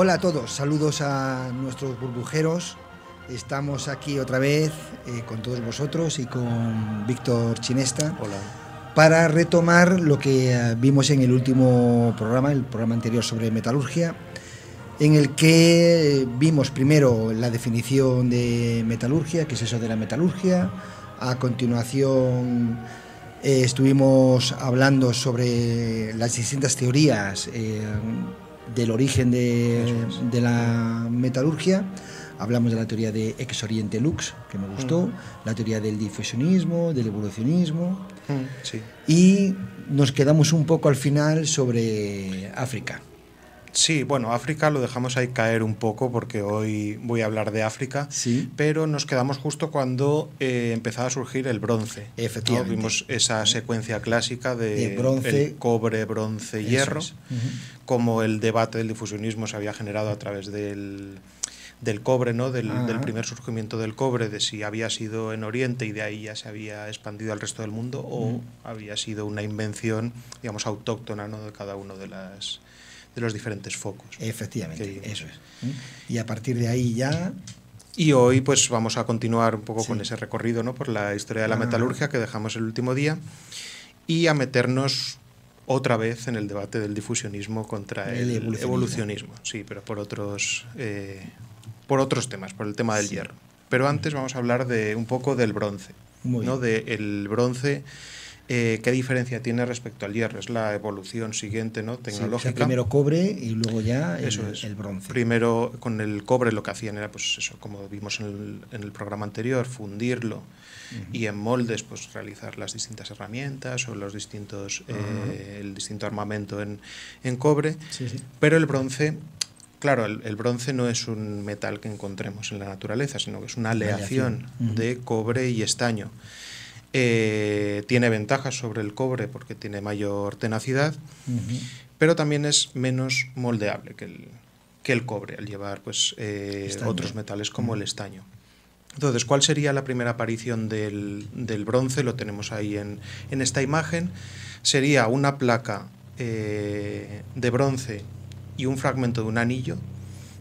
Hola a todos, saludos a nuestros burbujeros. Estamos aquí otra vez con todos vosotros y con Víctor Chinesta. Hola. Para retomar lo que vimos en el último programa, el programa anterior sobre metalurgia, en el que vimos primero la definición de metalurgia, qué es eso de la metalurgia. A continuación estuvimos hablando sobre las distintas teorías del origen de la metalurgia. Hablamos de la teoría de Ex Oriente Lux, que me gustó, la teoría del difusionismo, del evolucionismo, sí. Y nos quedamos un poco al final sobre África. Sí, bueno, África lo dejamos ahí caer un poco porque hoy voy a hablar de África, sí. Pero nos quedamos justo cuando empezaba a surgir el bronce. Efectivamente. ¿No? Vimos esa secuencia clásica de bronce, el cobre, bronce, hierro, como el debate del difusionismo se había generado a través del cobre, ¿no? del primer surgimiento del cobre, de si había sido en Oriente y de ahí ya se había expandido al resto del mundo o había sido una invención, digamos, autóctona, ¿no? de cada uno de los diferentes focos. Efectivamente, eso es. Y a partir de ahí ya... Y hoy pues vamos a continuar un poco con ese recorrido, ¿no? por la historia de la metalurgia que dejamos el último día y a meternos otra vez en el debate del difusionismo contra el evolucionismo. Sí, pero por otros temas, por el tema del hierro. Pero antes vamos a hablar de un poco del bronce, ¿no? Del bronce. ¿Qué diferencia tiene respecto al hierro? Es la evolución siguiente, ¿no? Tecnológica. O sea, primero cobre y luego ya el bronce. Primero con el cobre lo que hacían era, pues eso, como vimos en el programa anterior, fundirlo y en moldes pues realizar las distintas herramientas o los distintos el distinto armamento en cobre. Pero el bronce... Claro, el bronce no es un metal que encontremos en la naturaleza, sino que es una aleación de cobre y estaño. Tiene ventajas sobre el cobre porque tiene mayor tenacidad, pero también es menos moldeable que el cobre, al llevar pues, otros metales como el estaño. Entonces, ¿cuál sería la primera aparición del bronce? Lo tenemos ahí en esta imagen. Sería una placa de bronce y un fragmento de un anillo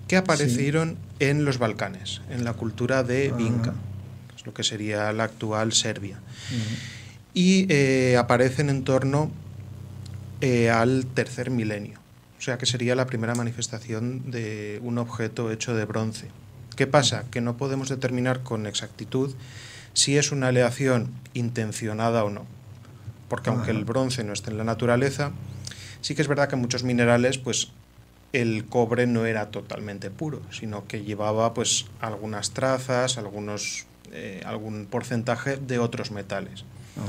que aparecieron en los Balcanes, en la cultura de Vinca, es lo que sería la actual Serbia. Y aparecen en torno al tercer milenio, o sea que sería la primera manifestación de un objeto hecho de bronce. ¿Qué pasa? Que no podemos determinar con exactitud si es una aleación intencionada o no, porque aunque el bronce no esté en la naturaleza, sí que es verdad que en muchos minerales pues el cobre no era totalmente puro, sino que llevaba pues algunas trazas, algún porcentaje de otros metales.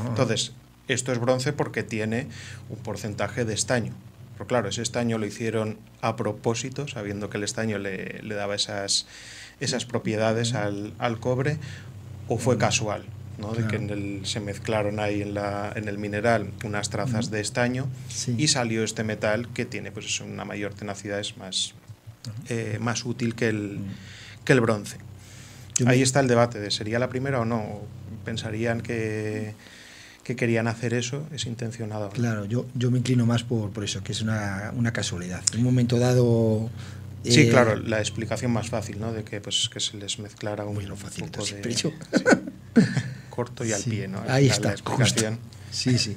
Entonces, esto es bronce porque tiene un porcentaje de estaño. Pero claro, ese estaño lo hicieron a propósito, sabiendo que el estaño le daba esas propiedades al cobre, o fue casual, ¿no? De que se mezclaron ahí en el mineral unas trazas de estaño y salió este metal que tiene pues una mayor tenacidad, es más útil que el bronce. Ahí está el debate de ¿sería la primera o no? Pensarían que querían hacer eso, es intencionado. Claro, yo me inclino más por eso, que es una casualidad. En un momento dado... Sí, claro, la explicación más fácil, ¿no? De que se les mezclara un poco de... Sí. Corto y al pie, ¿no? Ahí está, la explicación. Sí.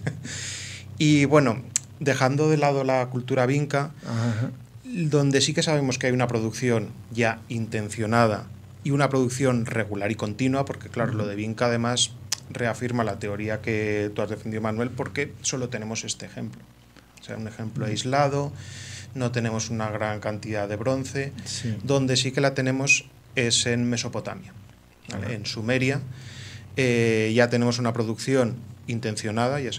Y bueno, dejando de lado la cultura vinca, donde sí que sabemos que hay una producción ya intencionada y una producción regular y continua, porque claro, lo de vinca además reafirma la teoría que tú has defendido, Manuel, porque solo tenemos este ejemplo. O sea, un ejemplo aislado, no tenemos una gran cantidad de bronce. Donde sí que la tenemos es en Mesopotamia, ¿vale? En Sumeria. Ya tenemos una producción intencionada, ya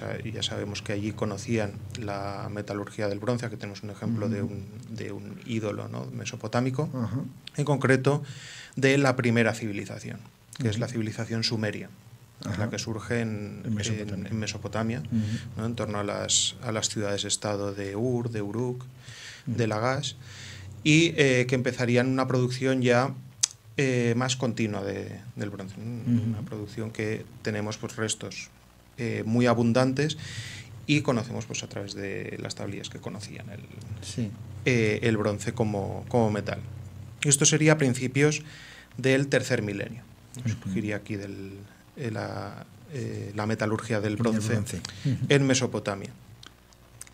sabemos que allí conocían la metalurgia del bronce. Aquí tenemos un ejemplo de un ídolo, ¿no? Mesopotámico, en concreto de la primera civilización, que es la civilización sumeria, la que surge en Mesopotamia, ¿no? En torno a las ciudades-estado de Ur, de Uruk, de Lagash, y que empezarían una producción ya más continua del bronce, una producción que tenemos pues restos muy abundantes y conocemos pues a través de las tablillas que conocían Sí. El bronce como metal. Esto sería a principios del tercer milenio. Surgiría aquí la metalurgia del bronce en Mesopotamia.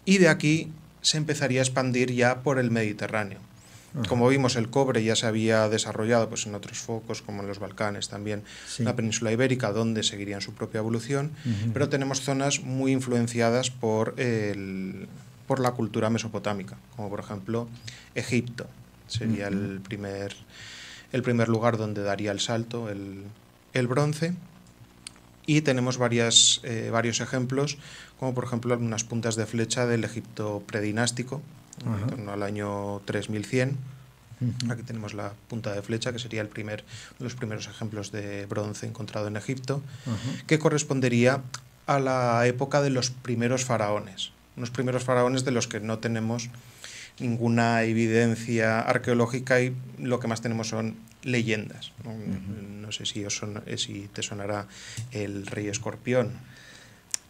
Y de aquí se empezaría a expandir ya por el Mediterráneo. Como vimos, el cobre ya se había desarrollado pues, en otros focos, como en los Balcanes, también en la península ibérica, donde seguirían su propia evolución, pero tenemos zonas muy influenciadas por la cultura mesopotámica, como por ejemplo Egipto. Sería el primer lugar donde daría el salto el bronce. Y tenemos varios ejemplos, como por ejemplo algunas puntas de flecha del Egipto predinástico, en torno al año 3100. Aquí tenemos la punta de flecha, que sería uno de los primeros ejemplos de bronce encontrado en Egipto, que correspondería a la época de los primeros faraones. Unos primeros faraones de los que no tenemos ninguna evidencia arqueológica y lo que más tenemos son leyendas. No sé si te sonará el Rey Escorpión.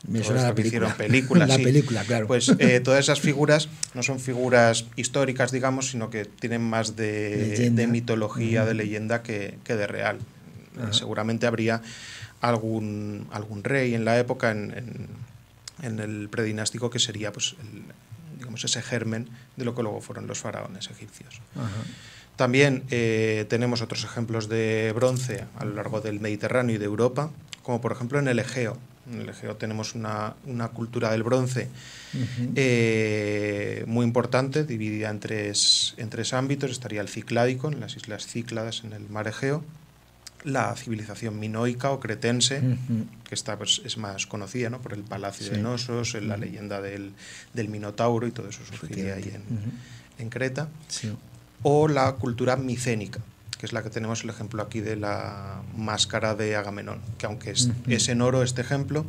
Me suena la película. Películas, la sí. película, claro. Pues todas esas figuras no son figuras históricas, digamos, sino que tienen más de mitología, de leyenda que de real. Seguramente habría algún rey en la época, en el predinástico, que sería pues digamos ese germen de lo que luego fueron los faraones egipcios. También tenemos otros ejemplos de bronce a lo largo del Mediterráneo y de Europa, como por ejemplo en el Egeo. En el Egeo tenemos una cultura del bronce muy importante, dividida en tres ámbitos. Estaría el Cicládico, en las islas Cícladas, en el mar Egeo, la civilización minoica o cretense, que pues, es más conocida, ¿no?, por el palacio de Nosos, la leyenda del Minotauro, y todo eso surgiría ahí en Creta. Sí. O la cultura micénica, que es la que tenemos el ejemplo aquí de la máscara de Agamenón, que aunque es en oro este ejemplo,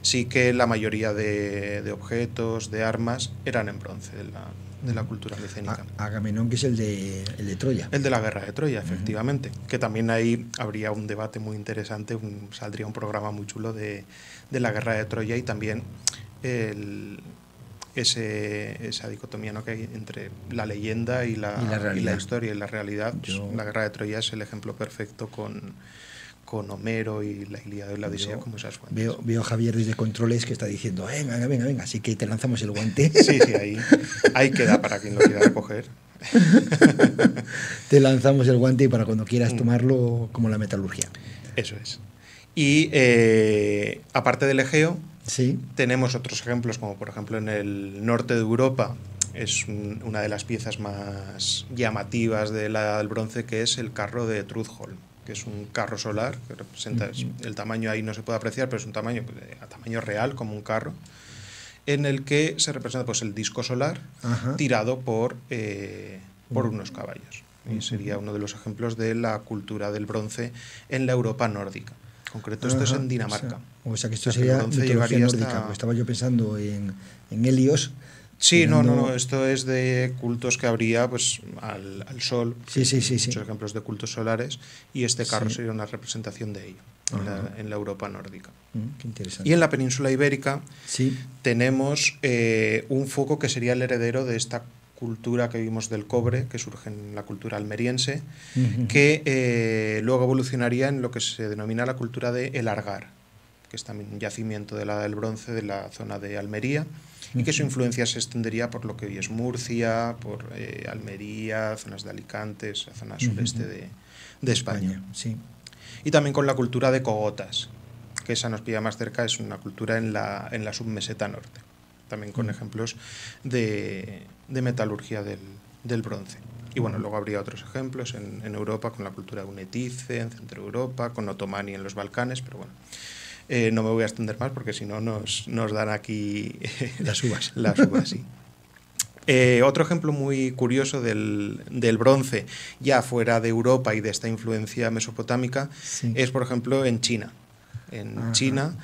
sí que la mayoría de objetos, de armas, eran en bronce de la cultura micénica. Agamenón, que es el de Troya. El de la guerra de Troya, efectivamente, que también ahí habría un debate muy interesante, saldría un programa muy chulo de la guerra de Troya, y también esa dicotomía, ¿no?, que hay entre la leyenda y la historia y la realidad. La guerra de Troya es el ejemplo perfecto con Homero y la Ilíada y la Odisea como esas fuentes. Veo a Javier desde Controles que está diciendo venga, así que te lanzamos el guante. Sí, ahí queda para quien lo quiera recoger. Te lanzamos el guante para cuando quieras tomarlo, como la metalurgia. Eso es. Y aparte del Egeo, sí, tenemos otros ejemplos, como por ejemplo en el norte de Europa, es una de las piezas más llamativas de la Edad del Bronce, que es el carro de Trudholm, que es un carro solar, que representa, el tamaño ahí no se puede apreciar, pero es un tamaño a tamaño real, como un carro, en el que se representa pues el disco solar tirado por unos caballos. Y sería uno de los ejemplos de la cultura del bronce en la Europa nórdica. En concreto, esto es en Dinamarca. O sea que esto sería mitología nórdica. Estaba yo pensando en Helios. Sí, no, esto es de cultos que habría pues al sol. Sí. Muchos ejemplos de cultos solares, y este carro sería una representación de ello en la Europa nórdica. Qué interesante. Y en la península ibérica tenemos un foco que sería el heredero de esta cultura que vimos del cobre, que surge en la cultura almeriense, que luego evolucionaría en lo que se denomina la cultura de El Argar, que es también un yacimiento de la Edad del Bronce de la zona de Almería, y que su influencia se extendería por lo que hoy es Murcia, por Almería, zonas de Alicante, esa zona sureste de España. Sí. Y también con la cultura de Cogotas, que esa nos pilla más cerca, es una cultura en la submeseta norte, también con ejemplos de metalurgia del bronce. Y bueno, luego habría otros ejemplos en Europa, con la cultura de Unetice, en Centro Europa, con Otomani en los Balcanes, pero bueno, no me voy a extender más porque si no nos dan aquí las uvas. Las uvas, sí. Otro ejemplo muy curioso del bronce, ya fuera de Europa y de esta influencia mesopotámica, es, por ejemplo, en China. En China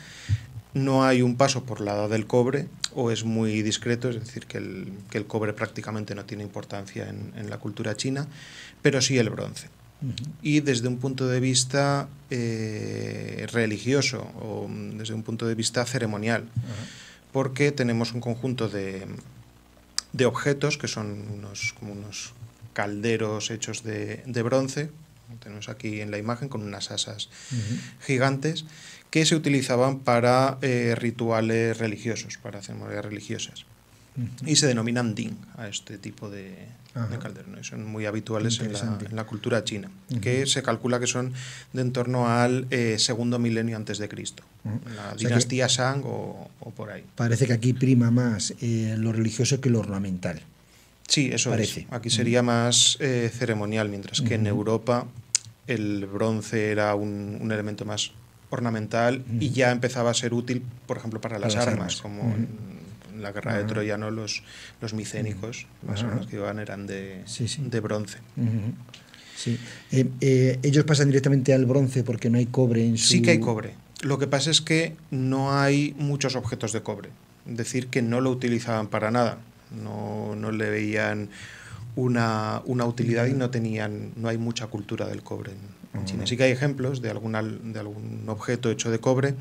no hay un paso por la edad del cobre, o es muy discreto, es decir, que el cobre prácticamente no tiene importancia en la cultura china, pero sí el bronce. Y desde un punto de vista religioso, o desde un punto de vista ceremonial, porque tenemos un conjunto de objetos que son como unos calderos hechos de bronce. Tenemos aquí en la imagen con unas asas gigantes que se utilizaban para rituales religiosos, para ceremonias religiosas. Y se denominan ding a este tipo de calderos, ¿no? Son muy habituales en la cultura china, que se calcula que son de en torno al segundo milenio antes de Cristo, la dinastía Shang o por ahí. Parece que aquí prima más lo religioso que lo ornamental. Sí, eso parece. Aquí sería más ceremonial, mientras que en Europa el bronce era un elemento más ornamental y ya empezaba a ser útil, por ejemplo, para las armas, como en la guerra de Troya, ¿no? Los micénicos, las armas que iban eran de bronce. Sí. Ellos pasan directamente al bronce porque no hay cobre en su... Sí que hay cobre. Lo que pasa es que no hay muchos objetos de cobre. Es decir, que no lo utilizaban para nada. No le veían una utilidad y no hay mucha cultura del cobre en China. Sí que hay ejemplos de algún objeto hecho de cobre,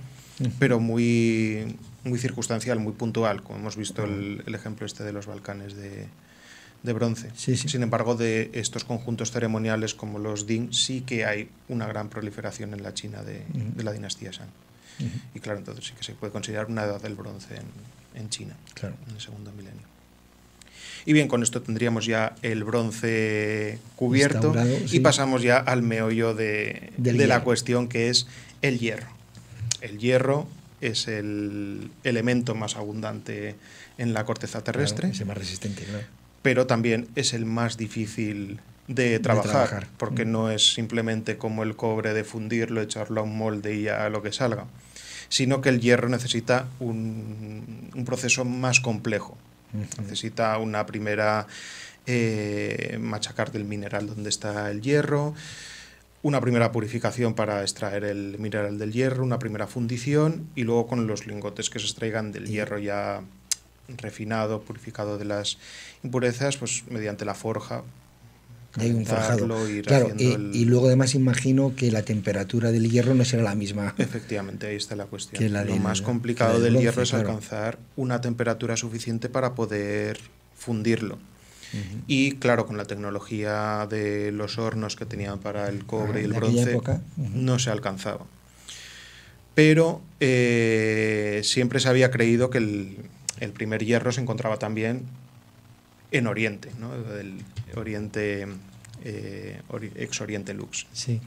pero muy circunstancial, muy puntual, como hemos visto el ejemplo este de los Balcanes de bronce. Sin embargo, de estos conjuntos ceremoniales como los Ding sí que hay una gran proliferación en la China de la dinastía Shang. Y claro, entonces sí que se puede considerar una edad del bronce en China, en el segundo milenio. Y bien, con esto tendríamos ya el bronce cubierto y pasamos ya al meollo de la cuestión, que es el hierro. El hierro es el elemento más abundante en la corteza terrestre. Es el más resistente, claro. Pero también es el más difícil de trabajar, porque no es simplemente como el cobre de fundirlo, echarlo a un molde y ya lo que salga, sino que el hierro necesita un proceso más complejo. Necesita una primera machacar del mineral donde está el hierro, una primera purificación para extraer el mineral del hierro, una primera fundición y luego con los lingotes que se extraigan del hierro ya refinado, purificado de las impurezas, pues mediante la forja. Hay un forjado. Claro, y luego además imagino que la temperatura del hierro no será la misma. Efectivamente, ahí está la cuestión. Lo más complicado del hierro es alcanzar una temperatura suficiente para poder fundirlo. Y claro, con la tecnología de los hornos que tenían para el cobre y el bronce, no se alcanzaba. Pero siempre se había creído que el primer hierro se encontraba también en Oriente, ¿no? El Oriente, ex Oriente Lux. Sí.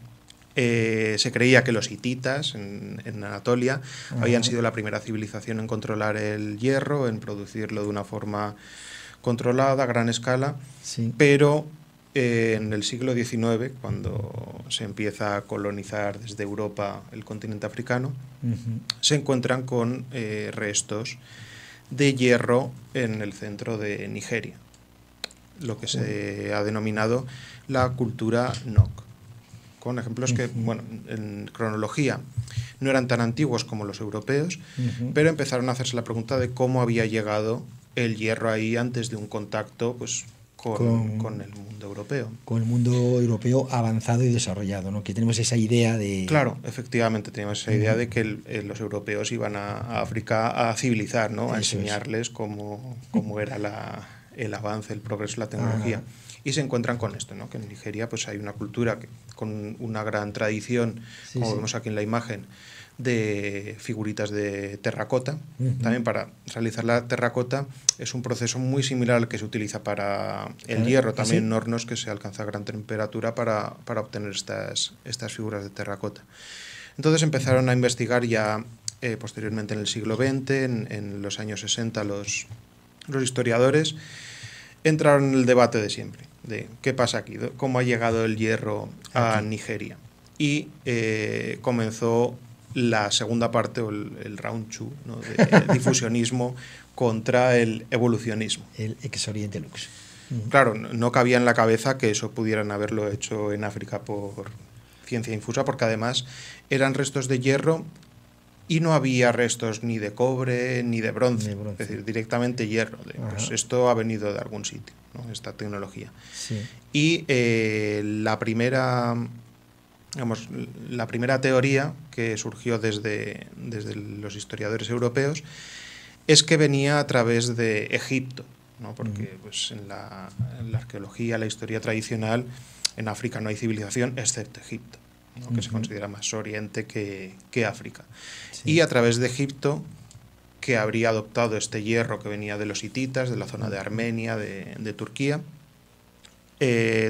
Se creía que los hititas en Anatolia habían sido la primera civilización en controlar el hierro, en producirlo de una forma controlada, a gran escala, pero en el siglo XIX, cuando se empieza a colonizar desde Europa el continente africano, se encuentran con restos de hierro en el centro de Nigeria, lo que se ha denominado la cultura Nok, con ejemplos que, bueno, en cronología no eran tan antiguos como los europeos, pero empezaron a hacerse la pregunta de cómo había llegado el hierro ahí antes de un contacto pues con el mundo europeo. Con el mundo europeo avanzado y desarrollado, ¿no? Que tenemos esa idea de... Claro, efectivamente, teníamos esa idea de que los europeos iban a África a civilizar, ¿no? A enseñarles cómo era el avance, el progreso, la tecnología. Y se encuentran con esto, ¿no? Que en Nigeria pues hay una cultura con una gran tradición, como vemos aquí en la imagen, de figuritas de terracota. También para realizar la terracota es un proceso muy similar al que se utiliza para el hierro, también en hornos que se alcanza gran temperatura para obtener estas figuras de terracota. Entonces empezaron a investigar ya posteriormente en el siglo XX, en los años 60 los historiadores entraron en el debate de siempre, de qué pasa aquí, cómo ha llegado el hierro a Nigeria. Y comenzó la segunda parte, o el round 2, ¿no? De difusionismo contra el evolucionismo. El ex Oriente Lux. Claro, no cabía en la cabeza que eso pudieran haberlo hecho en África por ciencia infusa, porque además eran restos de hierro y no había restos ni de cobre ni de bronce, es decir, directamente hierro. Pues esto ha venido de algún sitio, ¿no? Esta tecnología. Y la primera teoría que surgió desde los historiadores europeos es que venía a través de Egipto, ¿no? Porque pues, en la arqueología, la historia tradicional, en África no hay civilización excepto Egipto, ¿no? Que se considera más Oriente que África. Sí. Y a través de Egipto, que habría adoptado este hierro que venía de los hititas, de la zona de Armenia, de Turquía,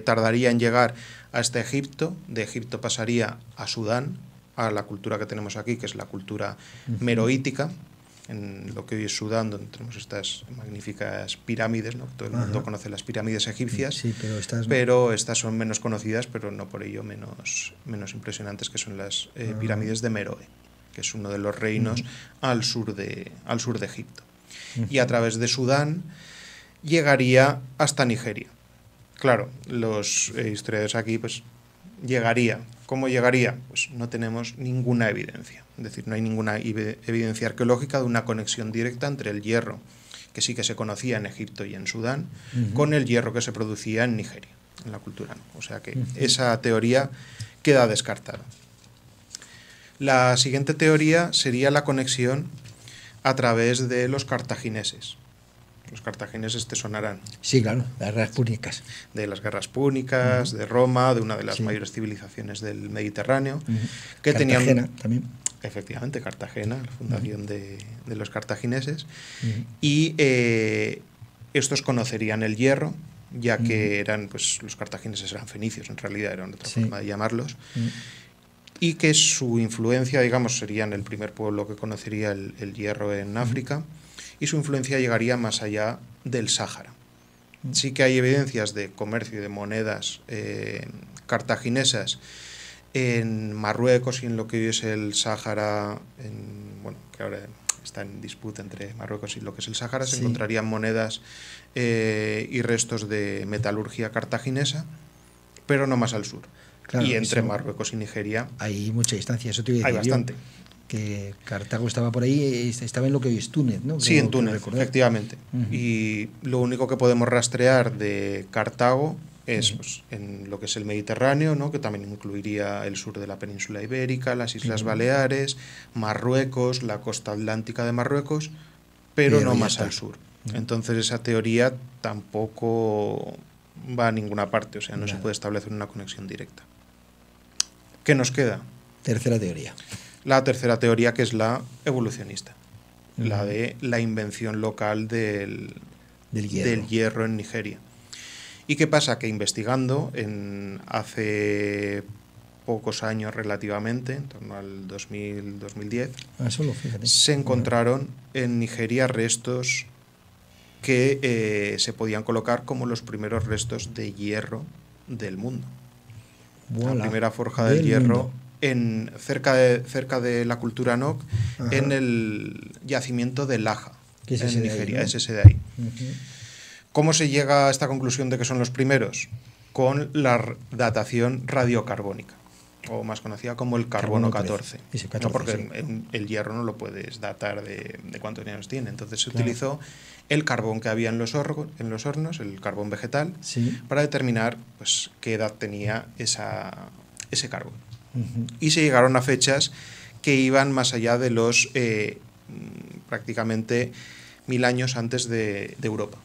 tardaría en llegar hasta Egipto, de Egipto pasaría a Sudán, a la cultura que tenemos aquí, que es la cultura meroítica, en lo que hoy es Sudán, donde tenemos estas magníficas pirámides, ¿no? Todo el mundo conoce las pirámides egipcias, sí, pero estas son menos conocidas, pero no por ello menos impresionantes, que son las pirámides de Meroe, que es uno de los reinos al sur de Egipto. Y a través de Sudán llegaría hasta Nigeria. Claro, los historiadores aquí, pues, llegaría. ¿Cómo llegaría? Pues no tenemos ninguna evidencia. Es decir, no hay ninguna evidencia arqueológica de una conexión directa entre el hierro, que sí que se conocía en Egipto y en Sudán, con el hierro que se producía en Nigeria, en la cultura, ¿no? O sea que esa teoría queda descartada. La siguiente teoría sería la conexión a través de los cartagineses. Los cartagineses te sonarán. Sí, claro, las guerras púnicas. De las guerras púnicas, de Roma, de una de las mayores civilizaciones del Mediterráneo. Que Cartagena también. Efectivamente, Cartagena, la fundación de los cartagineses. Y estos conocerían el hierro, ya que eran, pues, los cartagineses eran fenicios, en realidad eran otra forma de llamarlos. Y que su influencia, digamos, serían el primer pueblo que conocería el hierro en África. Y su influencia llegaría más allá del Sáhara. Sí que hay evidencias de comercio de monedas cartaginesas en Marruecos y en lo que hoy es el Sáhara, que ahora está en disputa entre Marruecos y lo que es el Sáhara, se encontrarían monedas y restos de metalurgia cartaginesa, pero no más al sur. Claro, y entre Marruecos y Nigeria hay mucha distancia, eso te iba a decir. Hay bastante. Que Cartago estaba por ahí, estaba en lo que hoy es Túnez, ¿no? Sí, en Túnez, efectivamente. Y lo único que podemos rastrear de Cartago es pues, en lo que es el Mediterráneo, ¿no? Que también incluiría el sur de la península ibérica, las Islas Baleares, Marruecos, la costa atlántica de Marruecos, pero no más al sur. Entonces esa teoría tampoco va a ninguna parte, o sea, no se puede establecer una conexión directa. ¿Qué nos queda? Tercera teoría. La tercera teoría, que es la evolucionista, la de la invención local del hierro en Nigeria. ¿Y qué pasa? Que investigando hace pocos años relativamente, en torno al 2010, se encontraron en Nigeria restos que se podían colocar como los primeros restos de hierro del mundo. La primera forja del hierro cerca de la cultura Nok, en el yacimiento de Laja, en Nigeria, ahí, ¿no? Es ese de ahí. ¿Cómo se llega a esta conclusión de que son los primeros? Con la datación radiocarbónica, o más conocida como el carbono 14. ¿No? Porque el hierro no lo puedes datar de cuántos años tiene. Entonces se utilizó el carbón que había en los hornos, el carbón vegetal, para determinar, pues, qué edad tenía ese carbón. Y se llegaron a fechas que iban más allá de los prácticamente 1000 años antes de Europa.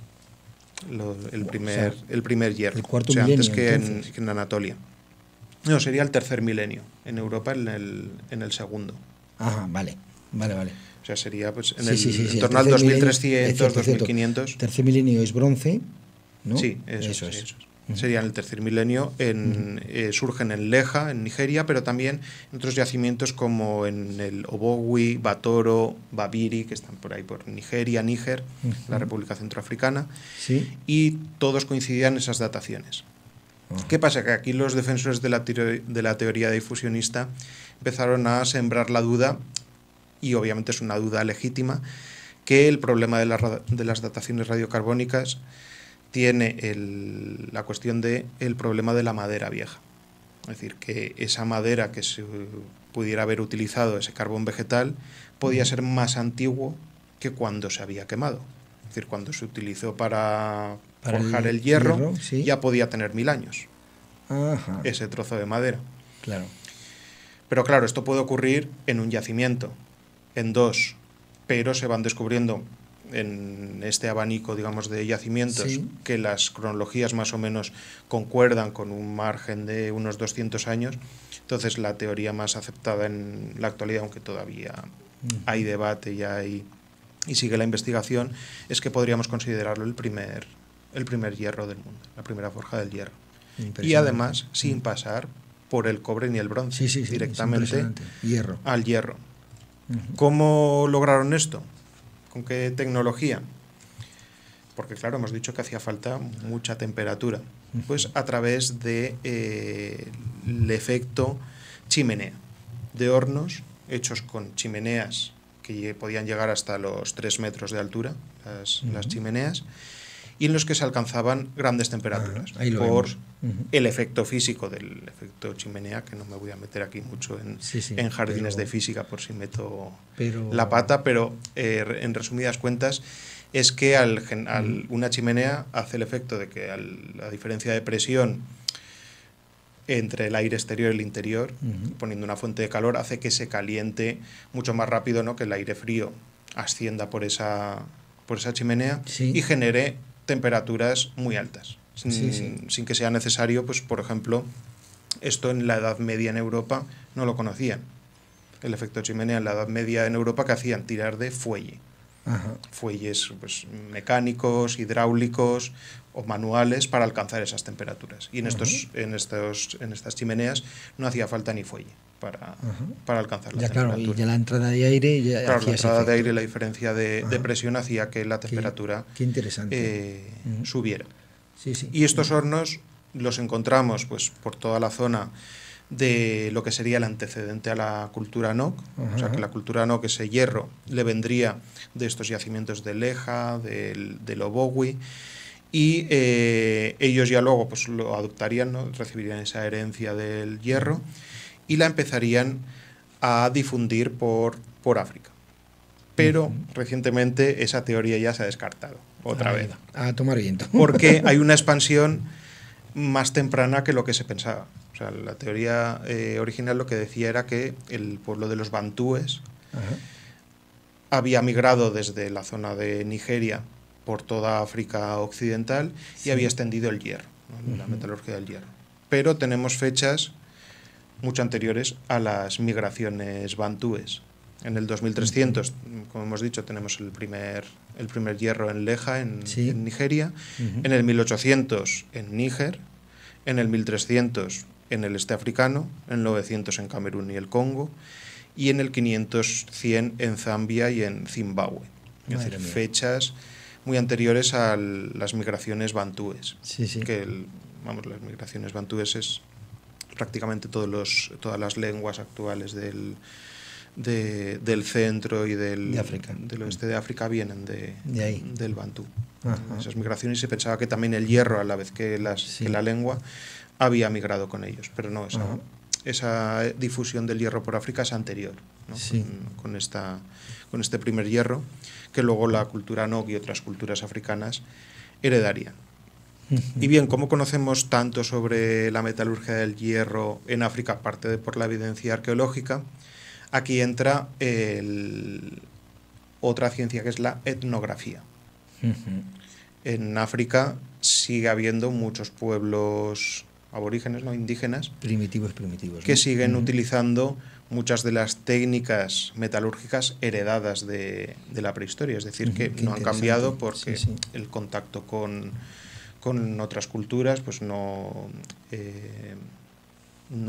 El primer hierro. El cuarto milenio, antes que en Anatolia. No, sería el tercer milenio. En Europa en el segundo. Ajá, vale. O sea, sería pues en torno al 2300, 2500. El tercer milenio es bronce, ¿no? Sí, eso es. Sería en el tercer milenio, surgen en Leja, en Nigeria, pero también en otros yacimientos como en el Obowi, Batoro, Babiri, que están por ahí por Nigeria, Níger, la República Centroafricana, y todos coincidían en esas dataciones. ¿Qué pasa? Que aquí los defensores de la teoría difusionista empezaron a sembrar la duda, y obviamente es una duda legítima, que el problema de las dataciones radiocarbónicas tiene la cuestión del problema de la madera vieja. Es decir, que esa madera que se pudiera haber utilizado, ese carbón vegetal, podía ser más antiguo que cuando se había quemado. Es decir, cuando se utilizó para forjar el hierro ya podía tener 1000 años. Ese trozo de madera. Claro. Pero claro, esto puede ocurrir en un yacimiento, en dos, pero se van descubriendo en este abanico, digamos, de yacimientos, que las cronologías más o menos concuerdan con un margen de unos 200 años. Entonces, la teoría más aceptada en la actualidad, aunque todavía hay debate y sigue la investigación, es que podríamos considerarlo el primer hierro del mundo, la primera forja del hierro. Y además, sin pasar por el cobre ni el bronce, directamente al hierro. ¿Cómo lograron esto? ¿Con qué tecnología? Porque claro, hemos dicho que hacía falta mucha temperatura. Pues a través de el efecto chimenea, de hornos hechos con chimeneas que podían llegar hasta los 3 metros de altura, las chimeneas, y en los que se alcanzaban grandes temperaturas por el efecto físico del efecto chimenea, que no me voy a meter aquí mucho en jardines de física por si meto la pata, pero en resumidas cuentas es que una chimenea hace el efecto de que la diferencia de presión entre el aire exterior y el interior, poniendo una fuente de calor, hace que se caliente mucho más rápido, ¿no? Que el aire frío ascienda por esa chimenea y genere temperaturas muy altas, sin que sea necesario, pues por ejemplo, esto en la Edad Media en Europa no lo conocían. El efecto chimenea en la Edad Media en Europa, que hacían tirar de fuelle. Fuelles pues, mecánicos, hidráulicos o manuales para alcanzar esas temperaturas. Y en estas chimeneas no hacía falta ni fuelle para alcanzar la temperatura. Claro, y ya la entrada de aire... la entrada de aire y la diferencia de presión hacía que la temperatura subiera. Y estos hornos los encontramos pues, por toda la zona de lo que sería el antecedente a la cultura Nok, o sea que la cultura Nok, ese hierro, le vendría de estos yacimientos de Leja, del Obowi, y ellos ya luego pues lo adoptarían, ¿no? Recibirían esa herencia del hierro y la empezarían a difundir por África. Pero recientemente esa teoría ya se ha descartado otra vez. A tomar viento. Porque hay una expansión más temprana que lo que se pensaba. O sea, la teoría original lo que decía era que el pueblo de los bantúes había migrado desde la zona de Nigeria por toda África occidental y había extendido el hierro, ¿no? La metalurgia del hierro. Pero tenemos fechas mucho anteriores a las migraciones bantúes. En el 2300, como hemos dicho, tenemos el primer hierro en Leja, en Nigeria. En el 1800 en Níger. En el 1300 en el este africano, en el 900 en Camerún y el Congo, y en el 500-100 en Zambia y en Zimbabue. Es decir, fechas muy anteriores a las migraciones bantúes. Que las migraciones bantúes es prácticamente todas las lenguas actuales del centro y del oeste de África vienen del bantú. Esas migraciones, se pensaba que también el hierro, a la vez que la lengua, había migrado con ellos, pero no, esa difusión del hierro por África es anterior, ¿no? Con este primer hierro, que luego la cultura Nok y otras culturas africanas heredarían. Y bien, ¿cómo conocemos tanto sobre la metalurgia del hierro en África, aparte de por la evidencia arqueológica? Aquí entra otra ciencia, que es la etnografía. En África sigue habiendo muchos pueblos aborígenes, ¿no? Indígenas, primitivos, que siguen utilizando muchas de las técnicas metalúrgicas heredadas de la prehistoria, es decir, que no han cambiado porque el contacto con otras culturas pues no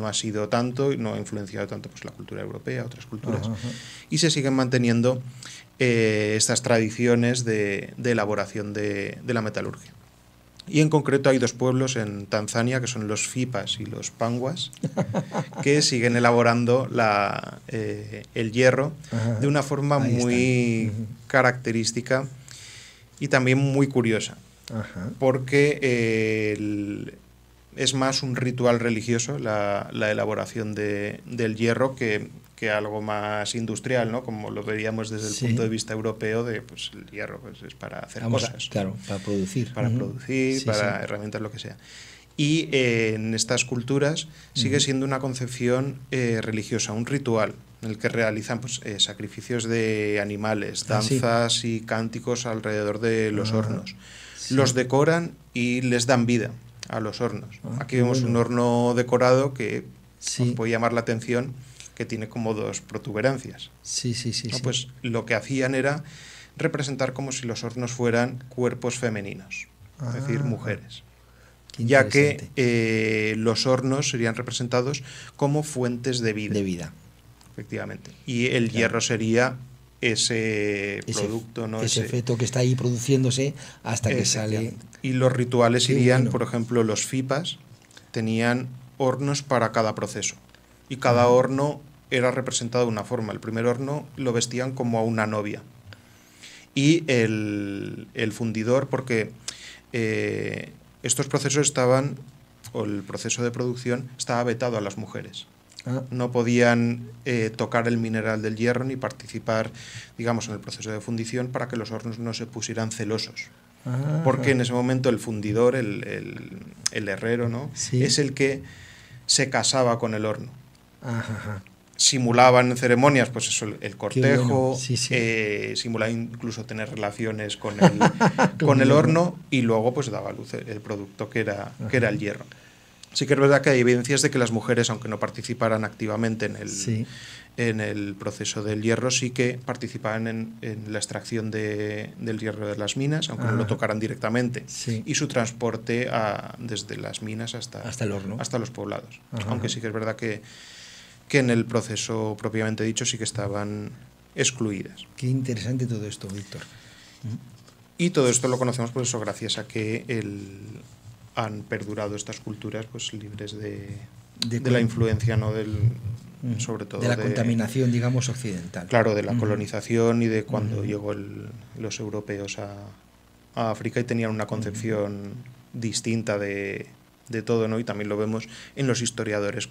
ha sido tanto, no ha influenciado tanto pues la cultura europea, otras culturas, y se siguen manteniendo estas tradiciones de elaboración de la metalurgia. Y en concreto hay dos pueblos en Tanzania, que son los Fipas y los Pangwas, que siguen elaborando el hierro de una forma muy característica y también muy curiosa, porque es más un ritual religioso la elaboración del hierro que algo más industrial, ¿no? Como lo veríamos desde el punto de vista europeo, pues el hierro pues, es para hacer cosas. Claro, para producir. Para producir, para herramientas, lo que sea. Y en estas culturas sigue siendo una concepción religiosa, un ritual. en el que realizan pues, sacrificios de animales, danzas y cánticos alrededor de los hornos. Sí. Los decoran y les dan vida a los hornos. Aquí vemos un horno decorado que os puede llamar la atención, que tiene como dos protuberancias. Sí. Pues lo que hacían era representar como si los hornos fueran cuerpos femeninos, es decir, mujeres. Ya que los hornos serían representados como fuentes de vida. De vida. Efectivamente. Y el hierro sería ese producto, ¿no? Ese feto que está ahí produciéndose hasta que sale. Y los rituales irían, por ejemplo, los fipas tenían hornos para cada proceso. Y cada horno era representado de una forma. El primer horno lo vestían como a una novia. Y el fundidor, porque estos procesos estaban, o el proceso de producción estaba vetado a las mujeres. No podían tocar el mineral del hierro ni participar, digamos, en el proceso de fundición para que los hornos no se pusieran celosos. Porque en ese momento el fundidor, el herrero, ¿no? Es el que se casaba con el horno. Simulaban ceremonias, pues eso, el cortejo, simulaba incluso tener relaciones con el horno, y luego pues daba a luz el producto que era el hierro. Sí que es verdad que hay evidencias de que las mujeres, aunque no participaran activamente en el proceso del hierro, sí que participaban en la extracción del hierro de las minas, aunque no lo tocaran directamente, y su transporte desde las minas hasta el horno, hasta los poblados. Aunque sí que es verdad que en el proceso propiamente dicho sí que estaban excluidas. Qué interesante todo esto, Víctor. Y todo esto lo conocemos por eso, gracias a que han perdurado estas culturas pues libres de la influencia, ¿no? Sobre todo de la contaminación, digamos, occidental. Claro, de la colonización y de cuando llegó los europeos a África y tenían una concepción distinta de todo, ¿no? Y también lo vemos en los historiadores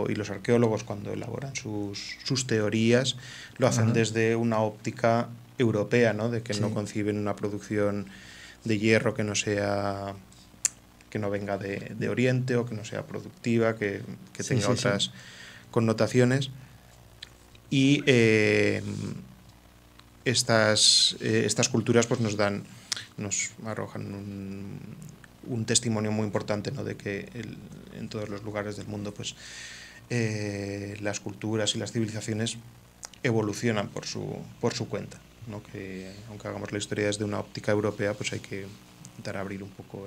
y los arqueólogos cuando elaboran sus teorías, lo hacen desde una óptica europea, ¿no? De que no conciben una producción de hierro que no venga de Oriente, o que no sea productiva, que tenga otras connotaciones. Y estas culturas pues nos arrojan un testimonio muy importante, ¿no? De que en todos los lugares del mundo pues las culturas y las civilizaciones evolucionan por su cuenta, ¿no? Que aunque hagamos la historia desde una óptica europea, pues hay que intentar abrir un poco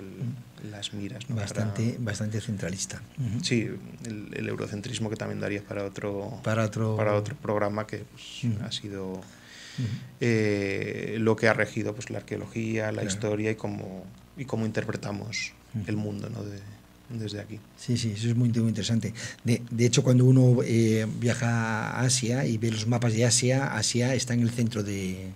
las miras, ¿no? Bastante centralista. Sí, el eurocentrismo, que también daría para otro programa, que pues, ha sido lo que ha regido pues la arqueología, la historia y cómo interpretamos el mundo, ¿no? Desde aquí. Sí, eso es muy interesante. De hecho, cuando uno viaja a Asia y ve los mapas de Asia está en el centro del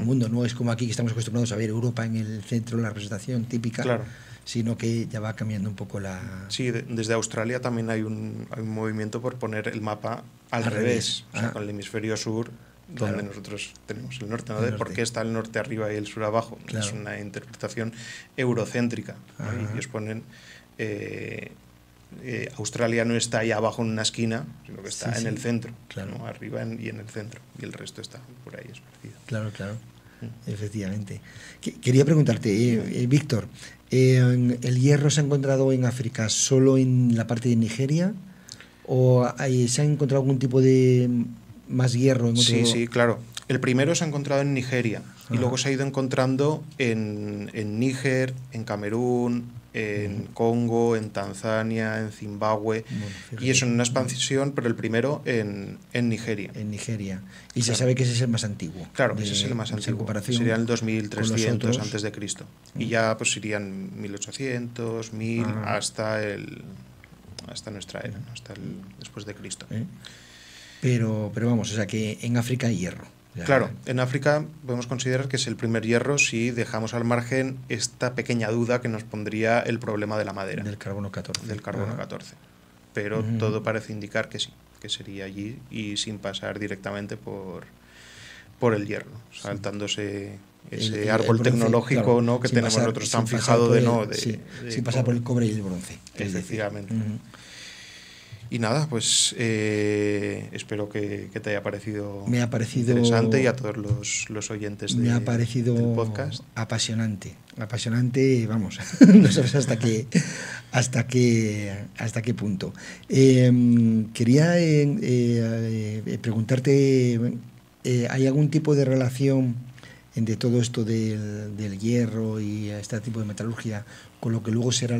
mundo, no es como aquí que estamos acostumbrados a ver Europa en el centro, la representación típica, sino que ya va cambiando un poco la... Sí, desde Australia también hay un movimiento por poner el mapa al revés, o sea, con el hemisferio sur, donde nosotros tenemos el norte, ¿no? De por qué está el norte arriba y el sur abajo. Es una interpretación eurocéntrica, ¿no? Y ellos ponen... Australia no está ahí abajo en una esquina, sino que está en el centro, ¿no? Arriba y en el centro, y el resto está por ahí esparcido. Claro. Efectivamente. Quería preguntarte, Víctor, ¿el hierro se ha encontrado en África solo en la parte de Nigeria? ¿O se ha encontrado algún tipo de más hierro en otro? Sí, claro. El primero se ha encontrado en Nigeria, y luego se ha ido encontrando en Níger, en Camerún, en Congo, en Tanzania, en Zimbabue, y eso en una expansión, pero el primero en Nigeria. En Nigeria. Y se sabe que ese es el más antiguo. Claro, ese es el más antiguo. Sería el 2300 antes de Cristo. Y ya pues irían 1800, 1000 hasta nuestra era, ¿no? Después de Cristo. Pero vamos, o sea que en África hay hierro. Claro, en África podemos considerar que es el primer hierro si dejamos al margen esta pequeña duda que nos pondría el problema de la madera. Del carbono 14. Del carbono 14. Pero todo parece indicar que sí, que sería allí, y sin pasar directamente por el hierro, saltándose ese árbol bronce, tecnológico, ¿no? Que tenemos nosotros tan fijado sin pasar por el cobre y el bronce. Efectivamente. Y nada, pues espero que te haya parecido, me ha parecido interesante, y a todos los oyentes me ha parecido del podcast. Apasionante, vamos, no sabes hasta qué punto. Quería preguntarte, ¿hay algún tipo de relación entre todo esto del hierro y este tipo de metalurgia con lo que luego será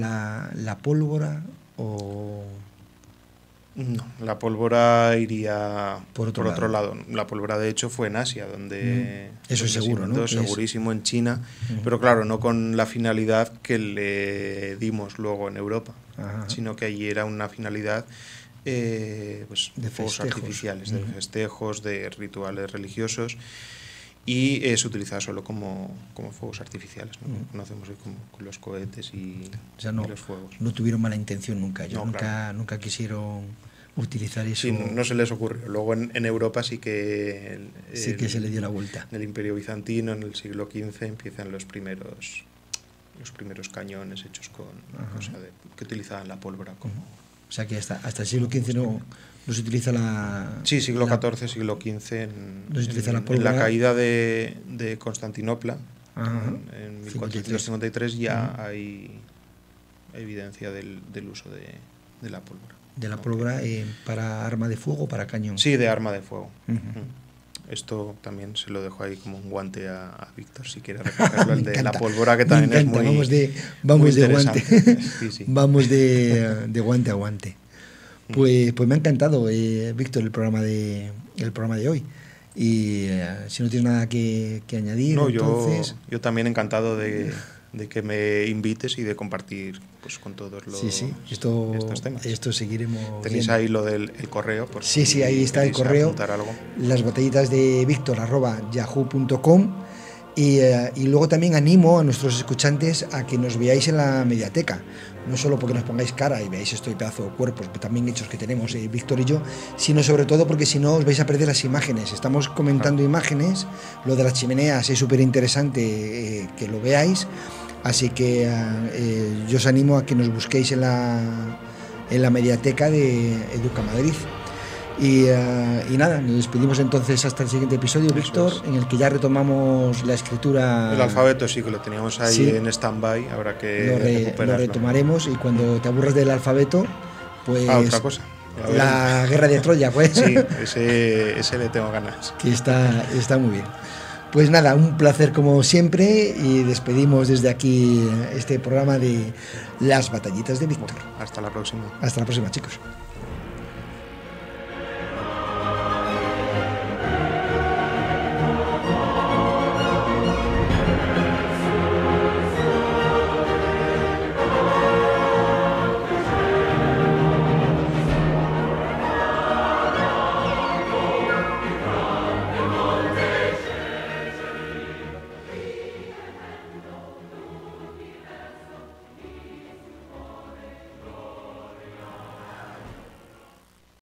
la pólvora? ¿O no, la pólvora iría por otro lado? La pólvora, de hecho, fue en Asia, donde eso es seguro, ¿no? Segurísimo, en China, pero claro, no con la finalidad que le dimos luego en Europa, sino que allí era una finalidad pues, de fuegos artificiales, de festejos, de rituales religiosos, y se utiliza solo como fuegos artificiales, ¿no? Conocemos hoy con los cohetes y los fuegos. No tuvieron mala intención nunca, claro. Nunca quisieron utilizar eso. Sí, no se les ocurrió. Luego en Europa sí que se le dio la vuelta. En el Imperio Bizantino, en el siglo XV, empiezan los primeros cañones hechos que utilizaban la pólvora como... O sea que hasta el siglo XV no se utiliza la... Sí, siglo XIV, siglo XV, no se utiliza la pólvora. En la caída de Constantinopla, en 1453, ya hay evidencia del uso de la pólvora. De la pólvora para arma de fuego o para cañón. Sí, de arma de fuego. Esto también se lo dejo ahí como un guante a Víctor, si quiere recogerlo, el de la pólvora, que también es muy vamos de interesante. Guante. Sí. Vamos de guante a guante. Pues me ha encantado, Víctor, el programa de hoy. Y si no tienes nada que añadir, no, entonces... yo también encantado de que me invites y de compartir pues con todos estos temas. Esto seguiremos. Tenéis viendo. ahí lo del correo. Por sí, ahí está el correo. Las botellitas de Víctor@yahoo.com. Y luego también animo a nuestros escuchantes a que nos veáis en la mediateca. No solo porque nos pongáis cara y veáis estos pedazo de cuerpos también hechos que tenemos Víctor y yo, sino sobre todo porque si no os vais a perder las imágenes. Estamos comentando imágenes, lo de las chimeneas es súper interesante que lo veáis, así que yo os animo a que nos busquéis en la mediateca de Educa Madrid. Y nada, nos despedimos entonces hasta el siguiente episodio, Víctor, en el que ya retomamos la escritura. El alfabeto sí que lo teníamos ahí en stand-by, habrá que recuperarlo. Lo retomaremos, y cuando te aburras del alfabeto, pues otra cosa. La guerra de Troya, pues. Sí, ese le tengo ganas. Que está muy bien. Pues nada, un placer como siempre, y despedimos desde aquí este programa de Las Batallitas de Víctor. Hasta la próxima. Hasta la próxima, chicos.